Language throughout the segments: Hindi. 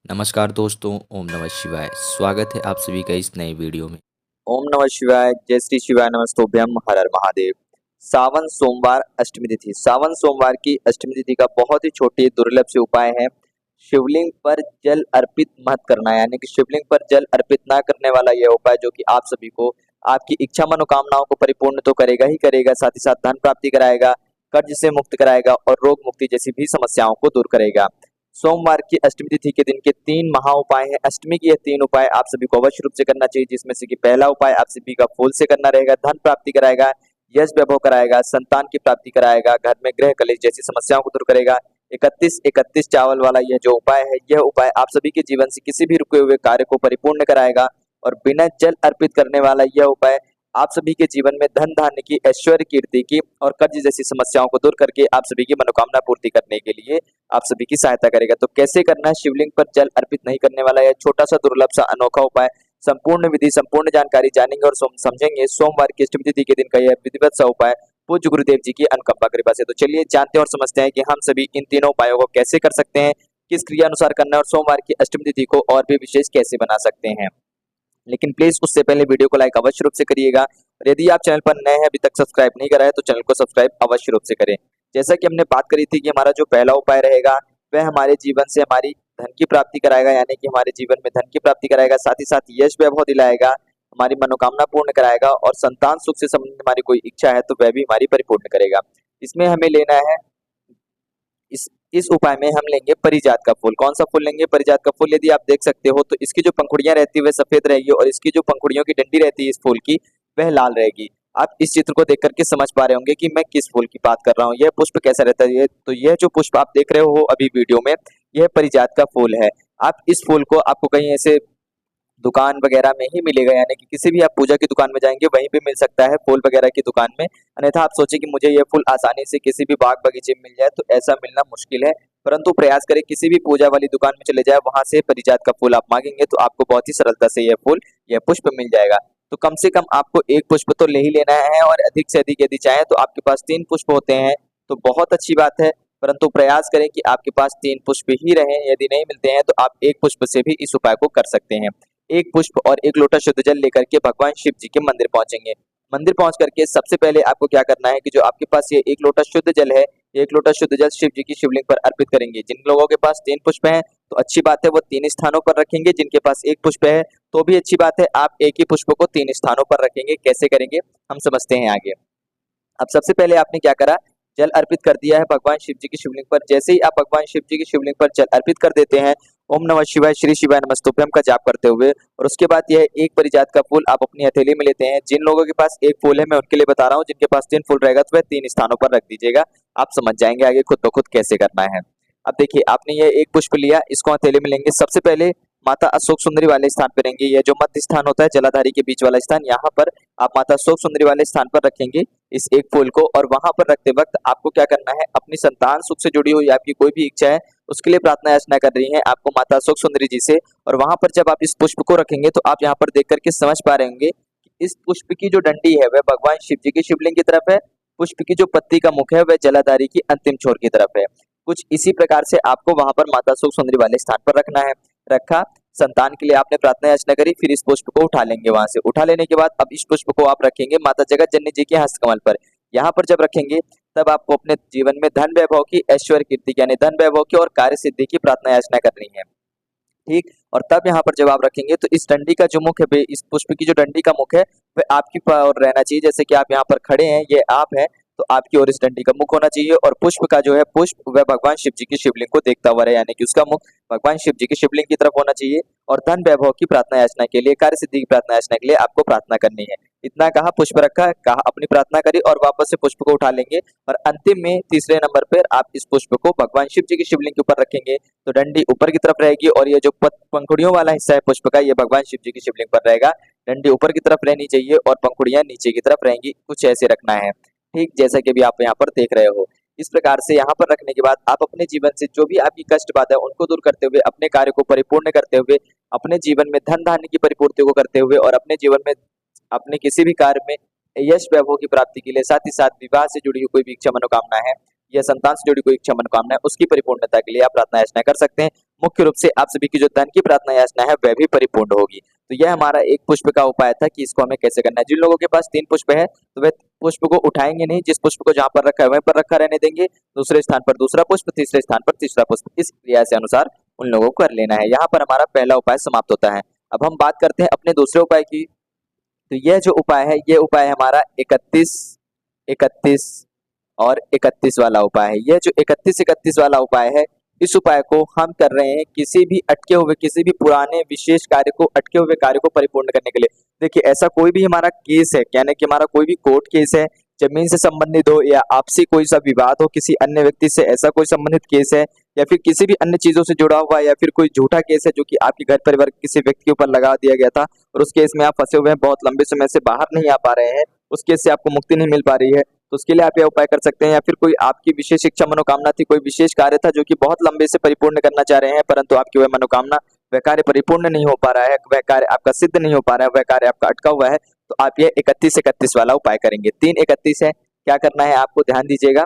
नमस्कार दोस्तों, ओम नमः शिवाय। स्वागत है आप सभी का इस नए वीडियो में। ओम नमः शिवाय, जय श्री शिवाय, नमस्तोभ्यम, हर हर महादेव। सावन सोमवार अष्टमी तिथि। सावन सोमवार की अष्टमी तिथि का बहुत ही छोटी दुर्लभ से उपाय है। शिवलिंग पर जल अर्पित मत करना, यानी कि शिवलिंग पर जल अर्पित ना करने वाला यह उपाय जो कि आप सभी को आपकी इच्छा मनोकामनाओं को परिपूर्ण तो करेगा ही करेगा, साथ ही साथ धन प्राप्ति कराएगा, कर्ज से मुक्त कराएगा और रोग मुक्ति जैसी भी समस्याओं को दूर करेगा। सोमवार की अष्टमी तिथि के दिन के 3 महा उपाय हैं। अष्टमी के ये 3 उपाय आप सभी को अवश्य रूप से करना चाहिए, जिसमें से कि पहला उपाय आप सभी का फूल से करना रहेगा। धन प्राप्ति कराएगा, यश वैभव कराएगा, संतान की प्राप्ति कराएगा, घर में गृह कलेश जैसी समस्याओं को दूर करेगा। 31-31 चावल वाला यह जो उपाय है, यह उपाय आप सभी के जीवन से किसी भी रुके हुए कार्य को परिपूर्ण कराएगा। और बिना जल अर्पित करने वाला यह उपाय आप सभी के जीवन में धन धान्य की, ऐश्वर्य कीर्ति की और कर्ज जैसी समस्याओं को दूर करके आप सभी की मनोकामना पूर्ति करने के लिए आप सभी की सहायता करेगा। तो कैसे करना है शिवलिंग पर जल अर्पित नहीं करने वाला यह छोटा सा दुर्लभ सा अनोखा उपाय, संपूर्ण विधि संपूर्ण जानकारी जानेंगे और समझेंगे सोमवार की अष्टमी तिथि के दिन का यह विधिवत सा उपाय पूज्य गुरुदेव जी की अनुकंपा कृपा से। तो चलिए जानते हैं और समझते हैं कि हम सभी इन तीनों उपायों को कैसे कर सकते हैं, किस क्रिया अनुसार करना है और सोमवार की अष्टमी तिथि को और भी विशेष कैसे बना सकते हैं। लेकिन प्लीज उससे पहले वीडियो को लाइक अवश्य रूप से करिएगा और यदि आप चैनल पर नए हैं, अभी तक सब्सक्राइब नहीं करा है तो चैनल को सब्सक्राइब अवश्य रूप से करें। जैसा कि हमने बात करी थी कि हमारा जो पहला उपाय रहेगा वह हमारे जीवन से हमारी धन की प्राप्ति कराएगा, यानी कि हमारे जीवन में धन की प्राप्ति कराएगा, साथ ही साथ यश वैभव दिलाएगा, हमारी मनोकामना पूर्ण कराएगा और संतान सुख से संबंधित हमारी कोई इच्छा है तो वह भी हमारी परिपूर्ण करेगा। इसमें हमें लेना है इस उपाय में हम लेंगे परिजात का फूल। कौन सा फूल लेंगे? परिजात का फूल। यदि आप देख सकते हो तो इसकी जो पंखुड़ियां रहती है वह सफेद रहेगी और इसकी जो पंखुड़ियों की डंडी रहती है इस फूल की वह लाल रहेगी। आप इस चित्र को देख करके समझ पा रहे होंगे कि मैं किस फूल की बात कर रहा हूँ। यह पुष्प कैसा रहता है? तो यह जो पुष्प आप देख रहे हो अभी वीडियो में, यह परिजात का फूल है। आप इस फूल को आपको कहीं ऐसे दुकान वगैरह में ही मिलेगा, यानी कि किसी भी आप पूजा की दुकान में जाएंगे वहीं पे मिल सकता है, फूल वगैरह की दुकान में। अन्यथा आप सोचे कि मुझे ये फूल आसानी से किसी भी बाग बगीचे में मिल जाए, तो ऐसा मिलना मुश्किल है। परंतु प्रयास करें किसी भी पूजा वाली दुकान में चले जाए, वहां से परिजात का फूल आप मांगेंगे तो आपको बहुत ही सरलता से यह फूल, यह पुष्प मिल जाएगा। तो कम से कम आपको एक पुष्प तो ले ही लेना है और अधिक से अधिक यदि चाहें तो आपके पास 3 पुष्प होते हैं तो बहुत अच्छी बात है। परंतु प्रयास करें कि आपके पास 3 पुष्प ही रहें। यदि नहीं मिलते हैं तो आप एक पुष्प से भी इस उपाय को कर सकते हैं। एक पुष्प और एक लोटा शुद्ध जल लेकर के भगवान शिव जी के मंदिर पहुंचेंगे। मंदिर पहुंच करके सबसे पहले आपको क्या करना है कि जो आपके पास ये एक लोटा शुद्ध जल है, एक लोटा शुद्ध जल शिव जी की शिवलिंग पर अर्पित करेंगे। जिन लोगों के पास 3 पुष्प हैं तो अच्छी बात है, वो 3 स्थानों पर रखेंगे। जिनके पास एक पुष्प है तो भी अच्छी बात है, आप एक ही पुष्प को 3 स्थानों पर रखेंगे। कैसे करेंगे हम समझते हैं आगे। अब सबसे पहले आपने क्या करा, जल अर्पित कर दिया है भगवान शिव जी की शिवलिंग पर। जैसे ही आप भगवान शिव जी की शिवलिंग पर जल अर्पित कर देते हैं, ओम नमः शिवाय, श्री शिवाय नमस्तुभ्यम का जाप करते हुए, और उसके बाद यह एक परिजात का फूल आप अपनी हथेली में लेते हैं। जिन लोगों के पास एक फूल है मैं उनके लिए बता रहा हूँ, जिनके पास 3 फूल रहेगा तो वह 3 स्थानों पर रख दीजिएगा। आप समझ जाएंगे आगे खुद ब खुद कैसे करना है। अब देखिए, आपने ये एक पुष्प लिया, इसको हथेली में लेंगे। सबसे पहले माता अशोक सुंदरी वाले स्थान पर रहेंगे। यह जो मध्य स्थान होता है जलाधारी के बीच वाला स्थान, यहाँ पर आप माता अशोक सुंदरी वाले स्थान पर रखेंगे इस एक फूल को। और वहां पर रखते वक्त आपको क्या करना है, अपनी संतान सुख से जुड़ी हुई आपकी कोई भी इच्छा है उसके लिए प्रार्थना याचना कर रही है आपको माता अशोक सुंदरी जी से। और वहां पर जब आप इस पुष्प को रखेंगे तो आप यहाँ पर देख करके समझ पा रहे होंगे कि इस पुष्प की जो डंडी है वह भगवान शिव जी की शिवलिंग की तरफ है, पुष्प की जो पत्ती का मुख है वह जलाधारी की अंतिम छोर की तरफ है। कुछ इसी प्रकार से आपको वहां पर माता अशोक सुंदरी वाले स्थान पर रखना है। रखा, संतान के लिए आपने प्रार्थना याचना करी, फिर इस पुष्प को उठा लेंगे वहां से। उठा लेने के बाद अब इस पुष्प को आप रखेंगे माता जगत जननी जी के हस्तकमल पर। यहाँ पर जब रखेंगे तब आपको अपने जीवन में धन वैभव की, ऐश्वर्य कीर्ति की, यानी धन वैभव की और कार्य सिद्धि की प्रार्थना याचना करनी है। ठीक, और तब यहाँ पर जब आप रखेंगे तो इस डंडी का जो मुख है, इस पुष्प की जो डंडी का मुख है वह आपकी ओर रहना चाहिए। जैसे कि आप यहाँ पर खड़े हैं, ये आप है, तो आपकी ओर इस डंडी का मुख होना चाहिए। और पुष्प का जो है पुष्प वह भगवान शिव जी की शिवलिंग को देखता हुआ रहे, यानी कि उसका मुख भगवान शिव जी की शिवलिंग की तरफ होना चाहिए। और धन वैभव की प्रार्थना याचना के लिए, कार्य सिद्धि की प्रार्थना याचना के लिए आपको प्रार्थना करनी है। इतना कहा, पुष्प रखा, कहा अपनी प्रार्थना करी और वापस से पुष्प को उठा लेंगे। और अंतिम में तीसरे नंबर पर आप इस पुष्प को भगवान शिव जी की शिवलिंग के ऊपर रखेंगे तो डंडी ऊपर की तरफ रहेगी और ये जो पंखुड़ियों वाला हिस्सा है पुष्प का, ये भगवान शिव जी की शिवलिंग पर रहेगा। डंडी ऊपर की तरफ रहनी चाहिए और पंखुड़ियां नीचे की तरफ रहेंगी, कुछ ऐसे रखना है। ठीक, जैसा कि अभी आप यहाँ पर देख रहे हो। इस प्रकार से यहाँ पर रखने के बाद आप अपने जीवन से जो भी आपकी कष्ट बाधा है उनको दूर करते हुए, अपने कार्य को परिपूर्ण करते हुए, अपने जीवन में धन धान्य की परिपूर्ति को करते हुए और अपने जीवन में अपने किसी भी कार्य में यश वैभव की प्राप्ति के लिए, साथ ही साथ विवाह से जुड़ी हुई कोई भी इच्छा मनोकामना है या संतान से जुड़ी कोई इच्छा मनोकामना है, उसकी परिपूर्णता के लिए आप प्रार्थना याचना कर सकते हैं। मुख्य रूप से आप सभी की जो धन की प्रार्थना याचना है वह भी परिपूर्ण होगी। तो यह हमारा एक पुष्प का उपाय था कि इसको हमें कैसे करना है। जिन लोगों के पास 3 पुष्प है तो वह पुष्प को उठाएंगे नहीं, जिस पुष्प को जहां पर रखा है वहीं पर रखा रहने देंगे। दूसरे स्थान पर दूसरा पुष्प, तीसरे स्थान पर तीसरा पुष्प, इस क्रिया से अनुसार उन लोगों को कर लेना है। यहाँ पर हमारा पहला उपाय समाप्त होता है। अब हम बात करते हैं अपने दूसरे उपाय की। तो यह जो उपाय है, ये उपाय है हमारा 31, 31 और 31 वाला उपाय है। यह जो 31 वाला उपाय है, इस उपाय को हम कर रहे हैं किसी भी अटके हुए, किसी भी पुराने विशेष कार्य को, अटके हुए कार्य को परिपूर्ण करने के लिए। देखिए, ऐसा कोई भी हमारा केस है, यानी कि हमारा कोई भी कोर्ट केस है, जमीन से संबंधित हो या आपसी कोई सा विवाद हो किसी अन्य व्यक्ति से, ऐसा कोई संबंधित केस है, या फिर किसी भी अन्य चीजों से जुड़ा हुआ, या फिर कोई झूठा केस है जो कि आपके घर परिवार के किसी व्यक्ति के ऊपर लगा दिया गया था और उस केस में आप फंसे हुए हैं, बहुत लंबे समय से बाहर नहीं आ पा रहे हैं, उस केस से आपको मुक्ति नहीं मिल पा रही है, तो उसके लिए आप यह उपाय कर सकते हैं। या फिर कोई आपकी विशेष इच्छा मनोकामना थी, कोई विशेष कार्य था जो कि बहुत लंबे से परिपूर्ण करना चाह रहे हैं, परंतु आपकी वह मनोकामना, वह कार्य परिपूर्ण नहीं हो पा रहा है, वह कार्य आपका सिद्ध नहीं हो पा रहा है, वह कार्य आपका अटका हुआ है, तो आप ये 31 वाला उपाय करेंगे। 3 31 है। क्या करना है आपको, ध्यान दीजिएगा।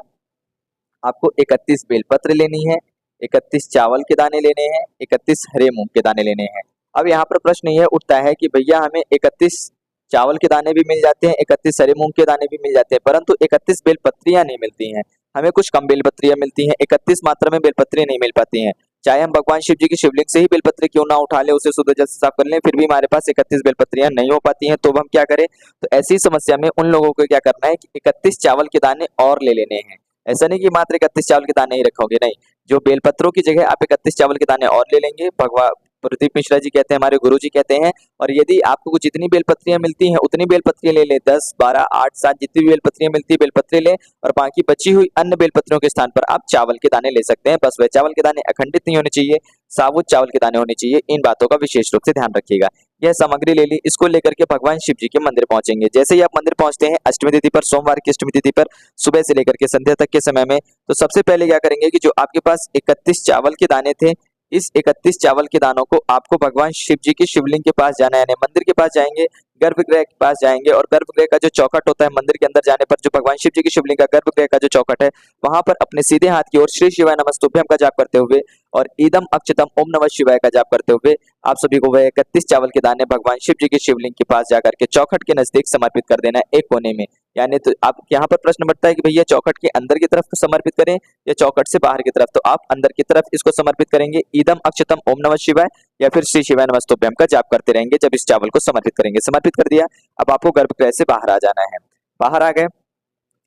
आपको 31 बेलपत्र लेनी है, 31 चावल के दाने लेने हैं, 31 हरे मूंग के दाने लेने हैं। अब यहाँ पर प्रश्न यह उठता है कि भैया हमें 31 चावल के दाने भी मिल जाते हैं, 31 हरे मूंग के दाने भी मिल जाते हैं, परंतु 31 बेलपत्रियां नहीं मिलती हैं। हमें कुछ कम बेलपत्रियां मिलती हैं, 31 मात्रा में बेलपत्रियां नहीं मिल पाती हैं। चाहे हम भगवान शिव जी की शिवलिंग से ही बेलपत्र क्यों ना उठा ले, उसे शुद्ध जल से साफ कर लें, फिर भी हमारे पास 31 बेलपत्रियां नहीं हो पाती हैं, तो अब हम क्या करें। तो ऐसी समस्या में उन लोगों को क्या करना है कि 31 चावल के दाने और ले लेने हैं। ऐसा नहीं कि मात्र 31 चावल के दाने ही रखोगे, नहीं, जो बेलपत्रों की जगह आप 31 चावल के दाने और ले लेंगे। भगवान प्रदीप मिश्रा जी कहते हैं, हमारे गुरु जी कहते हैं, और यदि आपको जितनी बेलपत्रियां मिलती हैं उतनी बेलपत्रियां ले लें, 10 12 8 7 जितनी भी बेलपत्रियां मिलती है बेलपत्रे लें, और बाकी बची हुई अन्य बेलपत्रियों के स्थान पर आप चावल के दाने ले सकते हैं। बस वह चावल के दाने अखंडित नहीं होने चाहिए, साबुत चावल के दाने होने चाहिए। इन बातों का विशेष रूप से ध्यान रखिएगा। यह सामग्री ले ली, इसको लेकर के भगवान शिव जी के मंदिर पहुंचेंगे। जैसे ही आप मंदिर पहुंचते हैं अष्टमी तिथि पर, सोमवार की अष्टमी तिथि पर, सुबह से लेकर के संध्या तक के समय में, तो सबसे पहले क्या करेंगे कि जो आपके पास 31 चावल के दाने थे, इस 31 चावल के दानों को आपको भगवान शिव जी की शिवलिंग के पास जाना है, यानी मंदिर के पास जाएंगे, गर्भगृह के पास जाएंगे, और गर्भगृह का जो चौखट होता है, मंदिर के अंदर जाने पर जो भगवान शिव जी की शिवलिंग का गर्भगृह का जो चौखट है, वहां पर अपने सीधे हाथ की ओर श्री शिवाय नमस्तुभ्यम का जाप करते हुए और ईदम अक्षतम ओम नमः शिवाय का जाप करते हुए आप सभी को वह 31 चावल के दाने भगवान शिव जी की शिवलिंग के पास जाकर के चौखट के नजदीक समर्पित कर देना है, एक कोने में। यानी तो आप यहाँ पर प्रश्न बढ़ता है कि भैया चौखट के अंदर की तरफ समर्पित करें या चौखट से बाहर की तरफ, तो आप अंदर की तरफ इसको समर्पित करेंगे। ईदम अक्षतम ओम नमः शिवाय या फिर श्री शिवाय नमस्तुभ्यम का जाप करते रहेंगे जब इस चावल को समर्पित करेंगे। समर्पित कर दिया, अब आपको गर्भगृह से बाहर आ जाना है। बाहर आ गए,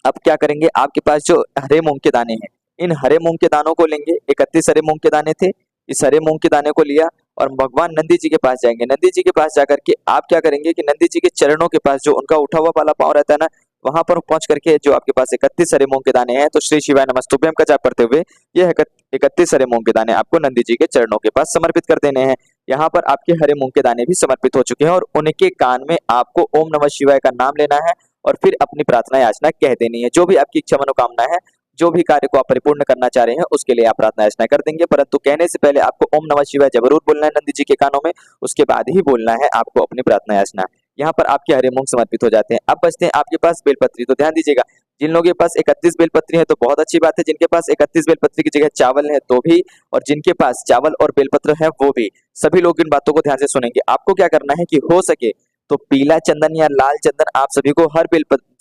अब क्या करेंगे, आपके पास जो हरे मूंग के दाने हैं, इन हरे मूंग के दानों को लेंगे। 31 हरे मूंग के दाने थे, इस हरे मूंग के दाने को लिया और भगवान नंदी जी के पास जाएंगे। नंदी जी के पास जाकर के आप क्या करेंगे कि नंदी जी के चरणों के पास जो उनका उठा हुआ वाला पांव रहता है ना, वहां पर पहुंच करके जो आपके पास 31 हरे मूंग के दाने हैं, तो श्री शिवाय नमस्तुभ्यम का जाप करते हुए यह 31 हरे मूंग के दाने आपको नंदी जी के चरणों के पास समर्पित कर देने हैं। यहाँ पर आपके हरे मूंग के दाने भी समर्पित हो चुके हैं और उनके कान में आपको ओम नमः शिवाय का नाम लेना है और फिर अपनी प्रार्थना याचना कह देनी है। जो भी आपकी इच्छा मनोकामना है, जो भी कार्य को आप परिपूर्ण करना चाह रहे हैं, उसके लिए आप प्रार्थना याचना कर देंगे, परंतु कहने से पहले आपको ओम नमः शिवाय जरूर बोलना है नंदी जी के कानों में, उसके बाद ही बोलना है आपको अपनी प्रार्थना याचना। यहाँ पर आपके हरे मूंग समर्पित हो जाते हैं। अब बचते हैं आपके पास बेलपत्री। तो ध्यान दीजिएगा, जिन लोगों के पास 31 बेलपत्री है तो बहुत अच्छी बात है, जिनके पास 31 बेलपत्री की जगह चावल है तो भी, और जिनके पास चावल और बेलपत्र है वो भी, सभी लोग इन बातों को ध्यान से सुनेंगे। आपको क्या करना है कि हो सके तो पीला चंदन या लाल चंदन आप सभी को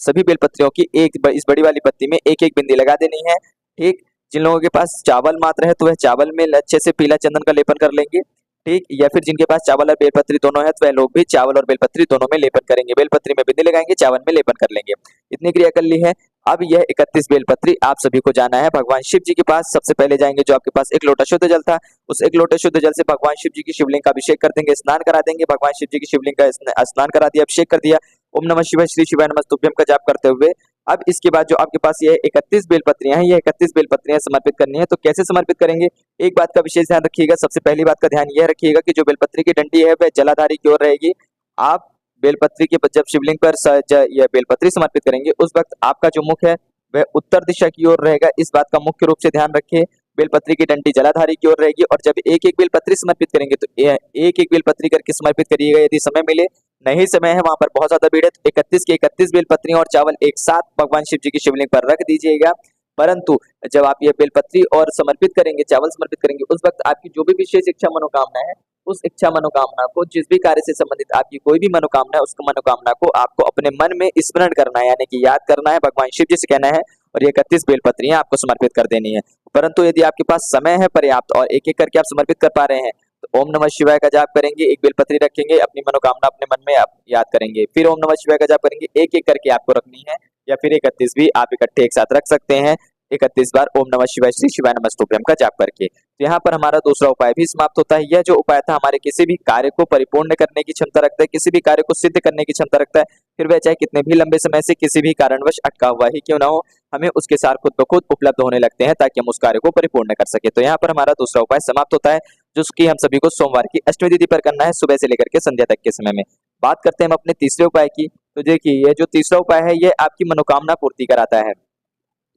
सभी बेलपत्रियों की इस बड़ी वाली पत्ती में एक एक बिंदी लगा देनी है। ठीक, जिन लोगों के पास चावल मात्र है तो वह चावल में अच्छे से पीला चंदन का लेपन कर लेंगे। ठीक, या फिर जिनके पास चावल और बेलपत्री दोनों है तो वह लोग भी चावल और बेलपत्री दोनों में लेपन करेंगे। बेलपत्री में बिंदी लगाएंगे, चावल में लेपन कर लेंगे। इतनी क्रिया कर ली है। अब यह 31 बेलपत्री आप सभी को जाना है भगवान शिव जी के पास। सबसे पहले जाएंगे, जो आपके पास एक लोटा शुद्ध जल था, उस एक लोटे शुद्ध जल से भगवान शिव जी की शिवलिंग का अभिषेक कर देंगे, स्नान करा देंगे। भगवान शिव जी की शिवलिंग का स्नान करा दिया, अभिषेक कर दिया, ओम नमः शिवाय श्री शिवाय नमस्तुभ्यम का जाप करते हुए अब इसके बाद जो आपके पास ये 31 बेलपत्रियां हैं, ये 31 बेलपत्रियां समर्पित करनी है। तो कैसे समर्पित करेंगे, एक बात का विशेष ध्यान रखिएगा। सबसे पहली बात का ध्यान यह रखिएगा कि जो बेलपत्री की डंडी है वह जलाधारी की ओर रहेगी। आप बेलपत्री के जब शिवलिंग पर यह बेलपत्री समर्पित करेंगे, उस वक्त आपका जो मुख है वह उत्तर दिशा की ओर रहेगा। इस बात का मुख्य रूप से ध्यान रखिए। बेलपत्री की डंडी जलाधारी की ओर रहेगी और जब एक एक बेलपत्री समर्पित करेंगे तो एक एक बेलपत्री करके समर्पित करिएगा। यदि समय मिले, नहीं समय है, वहां पर बहुत ज्यादा भीड़ है, तो 31 की 31 बेलपत्रियां और चावल एक साथ भगवान शिव जी की शिवलिंग पर रख दीजिएगा। परंतु जब आप ये बेलपत्री और समर्पित करेंगे, चावल समर्पित करेंगे, उस वक्त आपकी जो भी विशेष इच्छा मनोकामना है, उस इच्छा मनोकामना को, जिस भी कार्य से संबंधित आपकी कोई भी मनोकामना है, उस मनोकामना को आपको अपने मन में स्मरण करना है, यानी कि याद करना है, भगवान शिव जी से कहना है और ये 31 बेलपत्रियां आपको समर्पित कर देनी है। परंतु यदि आपके पास समय है पर्याप्त और एक एक करके आप समर्पित कर पा रहे हैं, तो ओम नमः शिवाय का जाप करेंगे, एक बेलपत्री रखेंगे, अपनी मनोकामना अपने मन में आप याद करेंगे, फिर ओम नमः शिवाय का जाप करेंगे, एक एक करके आपको रखनी है, या फिर 31 भी आप इकट्ठे एक साथ रख सकते हैं। 31 बार ओम नमः शिवाय श्री शिवाय नमस्तुभ्यम का जाप करके। तो यहाँ पर हमारा दूसरा उपाय भी समाप्त होता है। यह जो उपाय था हमारे किसी भी कार्य को परिपूर्ण करने की क्षमता रखता है, किसी भी कार्य को सिद्ध करने की क्षमता रखता है, फिर वह चाहे कितने भी लंबे समय से किसी भी कारणवश अटका हुआ ही क्यों ना हो, हमें उसके साथ खुद ब खुद उपलब्ध होने लगते हैं ताकि हम उस कार्य को परिपूर्ण कर सके। तो यहाँ पर हमारा दूसरा उपाय समाप्त होता है, जिसकी हम सभी को सोमवार की अष्टमी तिथि पर करना है, सुबह से लेकर के संध्या तक के समय में। बात करते हैं हम अपने तीसरे उपाय की। तो देखिए, ये जो तीसरा उपाय है, ये आपकी मनोकामना पूर्ति कराता है,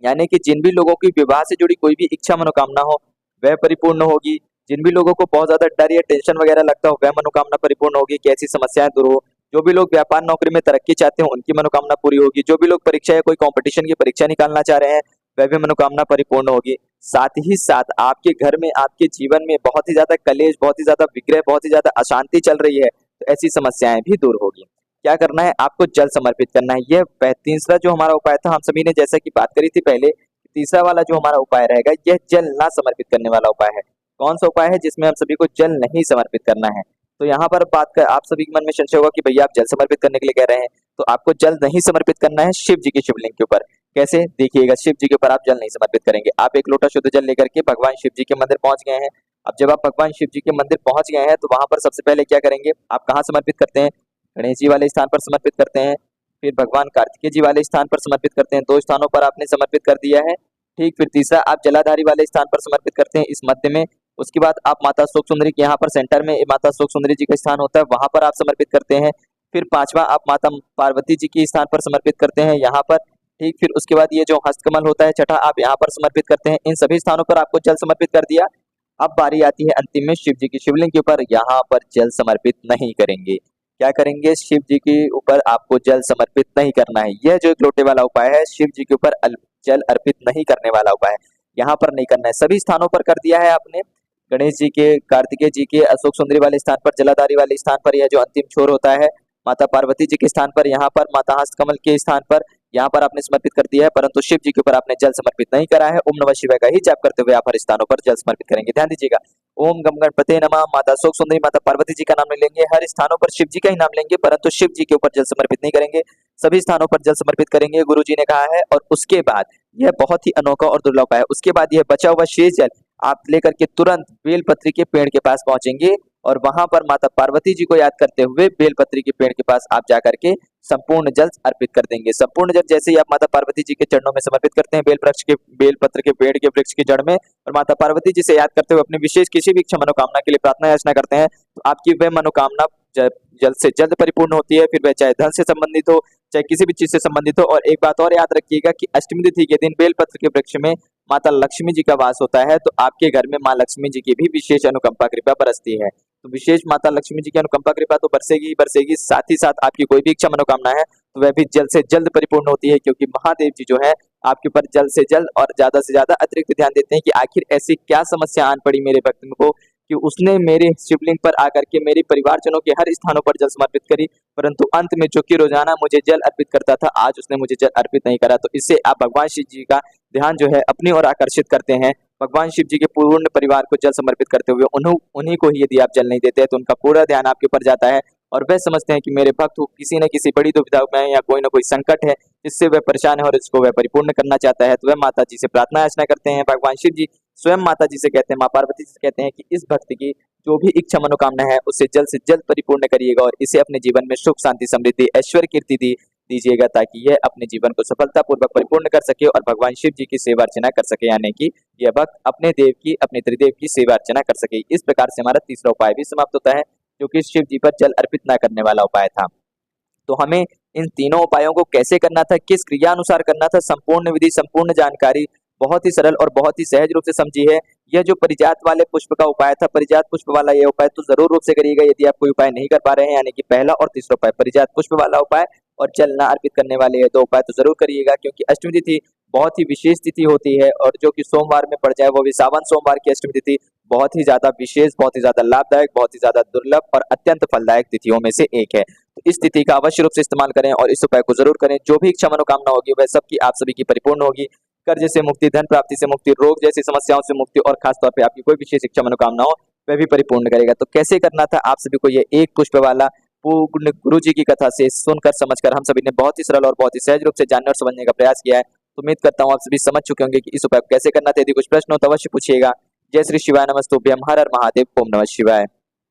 यानी कि जिन भी लोगों की विवाह से जुड़ी कोई भी इच्छा मनोकामना हो, वह परिपूर्ण होगी। जिन भी लोगों को बहुत ज्यादा डर या टेंशन वगैरह लगता हो, वह मनोकामना परिपूर्ण होगी कि ऐसी समस्याएं दूर हो। जो भी लोग व्यापार नौकरी में तरक्की चाहते हैं, उनकी मनोकामना पूरी होगी। जो भी लोग परीक्षा या कोई कंपटीशन की परीक्षा निकालना चाह रहे हैं, वह भी मनोकामना परिपूर्ण होगी। साथ ही साथ आपके घर में, आपके जीवन में बहुत ही ज्यादा कलेश, बहुत ही ज्यादा विग्रह, बहुत ही ज्यादा अशांति चल रही है, तो ऐसी समस्याएं भी दूर होगी। क्या करना है, आपको जल समर्पित करना है। यह तीसरा जो हमारा उपाय था, हम सभी ने जैसा कि बात करी थी पहले, तीसरा वाला जो हमारा उपाय रहेगा, यह जल ना समर्पित करने वाला उपाय है। कौन सा उपाय है जिसमें हम सभी को जल नहीं समर्पित करना है? तो यहाँ पर बात कर, आप सभी के मन में संशय होगा कि भैया आप जल समर्पित करने के लिए कह रहे हैं, तो आपको जल नहीं समर्पित करना है शिव जी की शिवलिंग के ऊपर। कैसे? देखिएगा, शिव जी के ऊपर आप जल नहीं समर्पित करेंगे। आप एक लोटा शुद्ध जल लेकर के भगवान शिव जी के मंदिर पहुंच गए हैं। अब जब आप भगवान शिव जी के मंदिर पहुंच गए हैं, तो वहां पर सबसे पहले क्या करेंगे, आप कहाँ समर्पित करते हैं? गणेश जी वाले स्थान पर समर्पित करते हैं, फिर भगवान कार्तिकेय जी वाले स्थान पर समर्पित करते हैं। 2 स्थानों पर आपने समर्पित कर दिया है। ठीक, फिर तीसरा आप जलाधारी वाले स्थान पर समर्पित करते हैं, इस मध्य में। उसके बाद आप माता शोक सुंदरी के यहाँ पर सेंटर में माता शोक सुंदरी जी का स्थान होता है, वहां पर आप समर्पित करते हैं। फिर पांचवा आप माता पार्वती जी के स्थान पर समर्पित करते हैं, यहाँ पर। ठीक, फिर उसके बाद ये जो हस्तकमल होता है छठा, आप यहाँ पर समर्पित करते हैं। इन सभी स्थानों पर आपको जल समर्पित कर दिया। अब बारी आती है अंतिम में शिव जी की शिवलिंग के ऊपर, यहाँ पर जल समर्पित नहीं करेंगे। क्या करेंगे? शिव जी के ऊपर आपको जल समर्पित नहीं करना है। यह जो एक लोटे वाला उपाय है, शिव जी के ऊपर जल अर्पित नहीं करने वाला उपाय है, यहाँ पर नहीं करना है। सभी स्थानों पर कर दिया है आपने, गणेश जी के, कार्तिकेय जी के, अशोक सुंदरी वाले स्थान पर, जलाधारी वाले स्थान पर, यह जो अंतिम छोर होता है माता पार्वती जी के स्थान पर, यहाँ पर माता हस्तकमल के स्थान पर, यहाँ पर आपने समर्पित कर दिया है, परंतु शिव जी के ऊपर आपने जल समर्पित नहीं करा है। ओम नमः शिवाय का ही जाप करते हुए आप हर स्थानों पर जल समर्पित करेंगे। ध्यान दीजिएगा, ओम गम गणपते नमः, माता शोक सुंदरी, माता पार्वती जी का नाम नहीं लेंगे, हर स्थानों पर शिव जी का ही नाम लेंगे, परंतु शिव जी के ऊपर जल समर्पित नहीं करेंगे। सभी स्थानों पर जल समर्पित करेंगे, गुरु जी ने कहा है। और उसके बाद यह बहुत ही अनोखा और दुर्लभ है, उसके बाद यह बचा हुआ शेष जल आप लेकर के तुरंत बेलपत्री के पेड़ के पास पहुंचेंगे और वहां पर माता पार्वती जी को याद करते हुए बेलपत्री के पेड़ के पास आप जाकर के संपूर्ण जल अर्पित कर देंगे। संपूर्ण जल जैसे ही आप माता पार्वती जी के चरणों में समर्पित करते हैं, बेलपत्र के पेड़ के वृक्ष की जड़ में, और माता पार्वती जी से याद करते हुए अपनी विशेष किसी भी इच्छा मनोकामना के लिए प्रार्थना याचना करते हैं, तो आपकी वह मनोकामना जल्द से जल्द परिपूर्ण होती है। फिर वह चाहे धन से संबंधित हो, चाहे किसी भी चीज से संबंधित हो। और एक बात और याद रखिएगा कि अष्टमी तिथि के दिन बेलपत्र के वृक्ष में माता लक्ष्मी जी का वास होता है, तो आपके घर में माँ लक्ष्मी जी की भी विशेष अनुकंपा कृपा बरसती है। तो विशेष माता लक्ष्मी जी की अनुकंपा कृपा तो बरसेगी ही बरसेगी, साथ ही साथ आपकी कोई भी इच्छा मनोकामना है तो वह भी जल्द से जल्द परिपूर्ण होती है, क्योंकि महादेव जी जो है आपके ऊपर जल्द से जल्द और ज्यादा से ज्यादा अतिरिक्त ध्यान देते हैं कि आखिर ऐसी क्या समस्या आन पड़ी मेरे भक्त को कि उसने मेरे शिवलिंग पर आकर के मेरे परिवारजनों के हर स्थानों पर जल समर्पित करी, परंतु अंत में जो कि रोजाना मुझे जल अर्पित करता था, आज उसने मुझे जल अर्पित नहीं करा। तो इससे आप भगवान शिव जी का ध्यान जो है अपनी ओर आकर्षित करते हैं। भगवान शिव जी के पूर्ण परिवार को जल समर्पित करते हुए उन्हीं को ही यदि आप जल नहीं देते हैं, तो उनका पूरा ध्यान आपके ऊपर जाता है और वह समझते हैं कि मेरे भक्त किसी न किसी बड़ी दुविधा में है या कोई ना कोई संकट है जिससे वह परेशान है और इसको वह परिपूर्ण करना चाहता है। तो वह माता जी से प्रार्थना याचना करते हैं। भगवान शिव जी स्वयं माता जी से कहते हैं, माँ पार्वती जी से कहते हैं कि इस भक्त की जो भी इच्छा मनोकामना है उसे जल्द से जल्द परिपूर्ण करिएगा और इसे अपने जीवन में सुख शांति समृद्धि ऐश्वर्य कीर्ति दीजिएगा, ताकि यह अपने जीवन को सफलतापूर्वक परिपूर्ण कर सके और भगवान शिव जी की सेवा अर्चना कर सके, यानी कि यह भक्त अपने देव की, अपने त्रिदेव की सेवा अर्चना कर सके। इस प्रकार से हमारा तीसरा उपाय भी समाप्त होता है, जो कि शिव जी पर जल अर्पित न करने वाला उपाय था। तो हमें इन तीनों उपायों को कैसे करना था, किस क्रिया अनुसार करना था, संपूर्ण विधि, संपूर्ण जानकारी बहुत ही सरल और बहुत ही सहज रूप से समझी है। यह जो परिजात वाले पुष्प का उपाय था, परिजात पुष्प वाला यह उपाय तो जरूर रूप से करिएगा। यदि आप कोई उपाय नहीं कर पा रहे हैं, यानी कि पहला और तीसरा उपाय, परिजात पुष्प वाला उपाय और जल न अर्पित करने वाले ये 2 उपाय तो जरूर करिएगा, क्योंकि अष्टमी तिथि बहुत ही विशेष तिथि होती है और जो कि सोमवार में पड़ जाए वो भी सावन सोमवार की अष्टमी तिथि बहुत ही ज्यादा विशेष, बहुत ही ज्यादा लाभदायक, बहुत ही ज्यादा दुर्लभ और अत्यंत फलदायक तिथियों में से एक है। तो इस तिथि का अवश्य रूप से इस्तेमाल करें और इस उपाय को जरूर करें। जो भी इच्छा मनोकामना होगी वह सबकी आप सभी की परिपूर्ण होगी। कर्ज से मुक्ति, धन प्राप्ति से मुक्ति, रोग जैसी समस्याओं से मुक्ति और खासतौर पर आपकी कोई विशेष इच्छा मनोकामना हो वह भी परिपूर्ण करेगा। तो कैसे करना था आप सभी को ये एक पुष्प वाला पूर्ण गुरु जी की कथा से सुनकर समझकर हम सभी ने बहुत ही सरल और बहुत ही सहज रूप से जानने और समझने का प्रयास किया है। तो उम्मीद करता हूँ आप सभी समझ चुके होंगे कि इस उपाय को कैसे करना था। यदि कुछ प्रश्न हो तो अवश्य पूछिएगा। जय श्री शिवाय, नमस्तुभ्यम, हर हर महादेव, ओम नमः शिवाय।